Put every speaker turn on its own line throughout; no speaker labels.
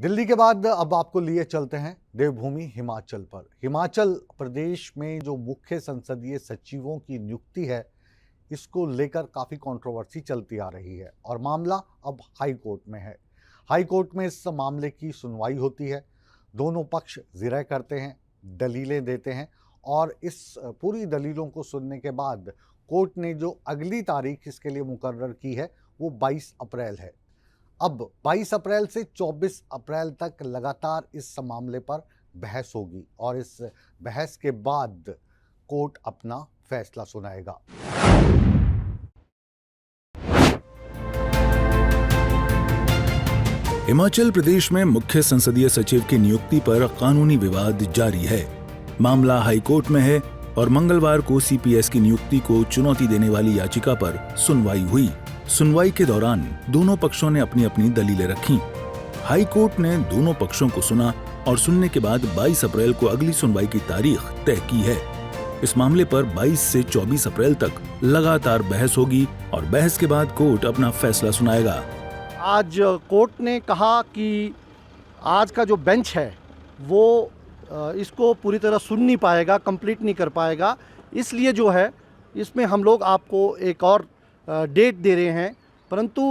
दिल्ली के बाद अब आपको लिए चलते हैं देवभूमि हिमाचल पर। हिमाचल प्रदेश में जो मुख्य संसदीय सचिवों की नियुक्ति है, इसको लेकर काफ़ी कंट्रोवर्सी चलती आ रही है और मामला अब हाई कोर्ट में है। हाई कोर्ट में इस मामले की सुनवाई होती है, दोनों पक्ष जिरह करते हैं, दलीलें देते हैं और इस पूरी दलीलों को सुनने के बाद कोर्ट ने जो अगली तारीख इसके लिए मुकर्रर की है वो 22 अप्रैल है। अब 22 अप्रैल से 24 अप्रैल तक लगातार इस मामले पर बहस होगी और इस बहस के बाद कोर्ट अपना फैसला सुनाएगा।
हिमाचल प्रदेश में मुख्य संसदीय सचिव की नियुक्ति पर कानूनी विवाद जारी है। मामला हाई कोर्ट में है और मंगलवार को सीपीएस की नियुक्ति को चुनौती देने वाली याचिका पर सुनवाई हुई। सुनवाई के दौरान दोनों पक्षों ने अपनी अपनी दलीलें रखीं। हाई कोर्ट ने दोनों पक्षों को सुना और सुनने के बाद 22 अप्रैल को अगली सुनवाई की तारीख तय की है। इस मामले पर 22 से 24 अप्रैल तक लगातार बहस होगी और बहस के बाद कोर्ट अपना फैसला सुनाएगा।
आज कोर्ट ने कहा कि आज का जो बेंच है वो इसको पूरी तरह सुन नहीं पाएगा, कंप्लीट नहीं कर पाएगा। इसलिए जो है इसमें हम लोग आपको एक और डेट दे रहे हैं, परंतु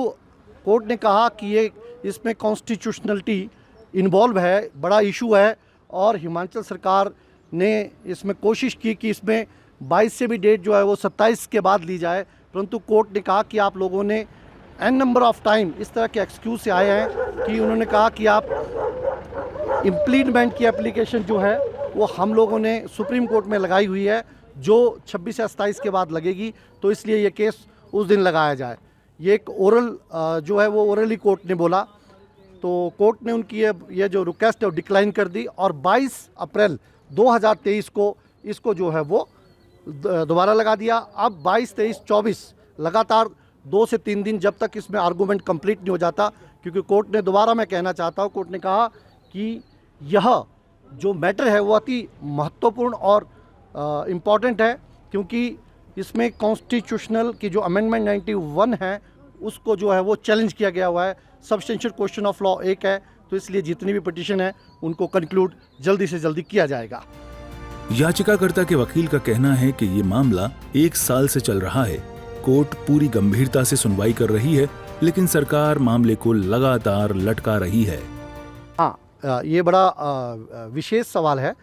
कोर्ट ने कहा कि ये इसमें कॉन्स्टिट्यूशनलिटी इन्वॉल्व है, बड़ा इशू है और हिमाचल सरकार ने इसमें कोशिश की कि इसमें 22 से भी डेट जो है वो 27 के बाद ली जाए, परंतु कोर्ट ने कहा कि आप लोगों ने एन नंबर ऑफ टाइम इस तरह के एक्सक्यूज से आए हैं कि उन्होंने कहा कि आप इम्प्लीमेंट की एप्लीकेशन जो है वो हम लोगों ने सुप्रीम कोर्ट में लगाई हुई है, जो 26 से 27 के बाद लगेगी, तो इसलिए ये केस उस दिन लगाया जाए। ये एक ओरल जो है वो ओरली कोर्ट ने बोला, तो कोर्ट ने उनकी ये जो रिक्वेस्ट है वो डिक्लाइन कर दी और 22 अप्रैल 2023 को इसको जो है वो दोबारा लगा दिया। अब 22, 23, 24 लगातार 2 से 3 दिन जब तक इसमें आर्गूमेंट कंप्लीट नहीं हो जाता, क्योंकि कोर्ट ने दोबारा मैं कहना चाहता हूँ, कोर्ट ने कहा कि यह जो मैटर है वो अति महत्वपूर्ण और इम्पॉर्टेंट है, क्योंकि इसमें कॉन्स्टिट्यूशनल की जो अमेंडमेंट 91 है उसको जो है वो चैलेंज किया गया हुआ है। सब्सटेंशियल क्वेश्चन ऑफ लॉ एक है, तो इसलिए जितनी भी पिटीशन है उनको कंक्लूड जल्दी से जल्दी किया जाएगा।
याचिकाकर्ता के वकील का कहना है कि ये मामला 1 साल से चल रहा है। कोर्ट पूरी गंभीरता से सुनवाई कर रही है, लेकिन सरकार मामले को लगातार लटका रही है।
हाँ, ये बड़ा विशेष सवाल है।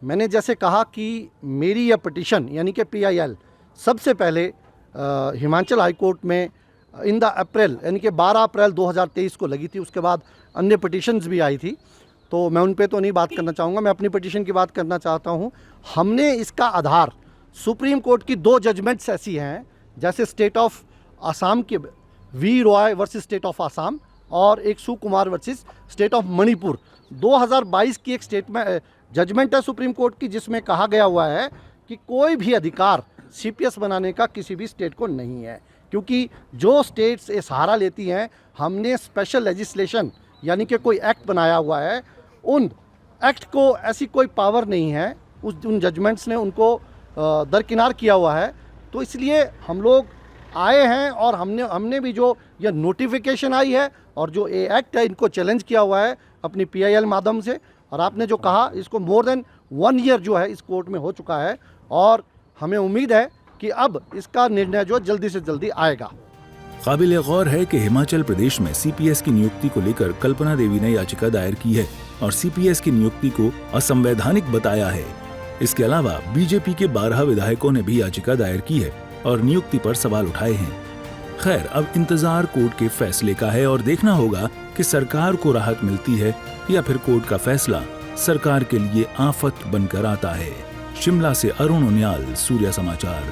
मैंने जैसे कहा कि मेरी यह पिटीशन यानी कि PIL सबसे पहले हिमाचल हाई कोर्ट में इन द अप्रैल यानी कि 12 अप्रैल 2023 को लगी थी। उसके बाद अन्य पिटीशंस भी आई थी, तो मैं उन पे तो नहीं बात करना चाहूँगा, मैं अपनी पिटीशन की बात करना चाहता हूँ। हमने इसका आधार सुप्रीम कोर्ट की 2 जजमेंट्स ऐसी हैं, जैसे state of Assam K V Roy versus state of Assam और एक Sukumar versus state of Manipur 2022 की एक स्टेटमेंट जजमेंट है सुप्रीम कोर्ट की, जिसमें कहा गया हुआ है कि कोई भी अधिकार CPS बनाने का किसी भी स्टेट को नहीं है, क्योंकि जो स्टेट्स ये सहारा लेती हैं, हमने स्पेशल लेजिस्लेशन यानी कि कोई एक्ट बनाया हुआ है, उन एक्ट को ऐसी कोई पावर नहीं है, उन जजमेंट्स ने उनको दरकिनार किया हुआ है। तो इसलिए हम लोग आए हैं और हमने भी जो ये नोटिफिकेशन आई है और जो ये एक्ट है इनको चैलेंज किया हुआ है अपनी PIL माध्यम से। और आपने जो कहा, इसको मोर देन 1 ईयर जो है इस कोर्ट में हो चुका है और हमें उम्मीद है कि अब इसका निर्णय जो जल्दी से जल्दी आएगा।
काबिल गौर है कि हिमाचल प्रदेश में CPS की नियुक्ति को लेकर कल्पना देवी ने याचिका दायर की है और CPS की नियुक्ति को असंवैधानिक बताया है। इसके अलावा बीजेपी के 12 विधायकों ने भी याचिका दायर की है और नियुक्ति पर सवाल उठाए हैं। खैर, अब इंतजार कोर्ट के फैसले का है और देखना होगा कि सरकार को राहत मिलती है या फिर कोर्ट का फैसला सरकार के लिए आफत बनकर आता है। शिमला से अरुण उनियाल, सूर्य समाचार।